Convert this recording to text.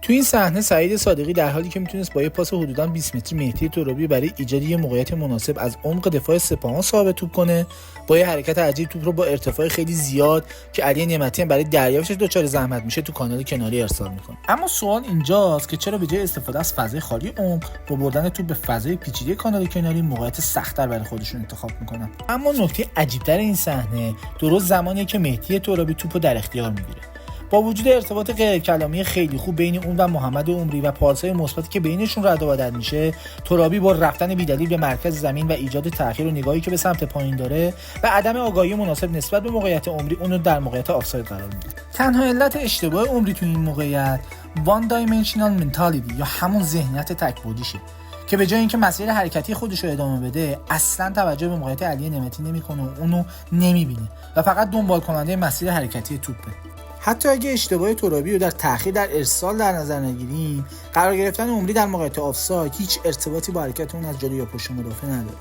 تو این صحنه سعید صادقی در حالی که میتونست با یه پاس حدوداً 20 متری مهدی ترابی برای ایجاد یه موقعیت مناسب از عمق دفاع سپاهان صاحب توپ کنه، با یه حرکت عجیب توپ رو با ارتفاع خیلی زیاد که علی نعمتی هم برای دریافتش دچار زحمت میشه تو کانال کناری ارسال میکنه. اما سوال اینجاست که چرا به جای استفاده از فضای خالی عمق با بردن توپ به فضای پیچیده کانال کناری موقعیت سخت‌تر برای خودشون انتخاب میکنن؟ اما نکته عجیب‌تر این صحنه درست زمانیه که مهدی ترابی توپو در اختیار میگیره. با وجود ارتباط غیر کلامی خیلی خوب بین اون و محمد عمری و پاس‌های مثبتی که بینشون رد و بدل میشه، ترابی با رفتن بی‌دلیل به مرکز زمین و ایجاد تأخیر و نگاهی که به سمت پایین داره و عدم آگاهی مناسب نسبت به موقعیت عمری اونو در موقعیت آفساید قرار میده. تنها علت اشتباه عمری تو این موقعیت وان دایمنشنال منتالیتی یا همون ذهنیت تک‌بعدیشه که به جای اینکه مسیر حرکتی خودش رو ادامه بده، اصلا توجه به موقعیت علی نعمتی نمی‌کنه و اونو نمی‌بینه و فقط دنبال کننده مسیر حرکتی توپه. حتی اگه اشتباه ترابی رو در تأخیر در ارسال در نظر نگیریم، قرار گرفتن عمری در موقعیت آفساید هیچ ارتباطی با حرکت اون از جلوی یا پشت مدافع نداره.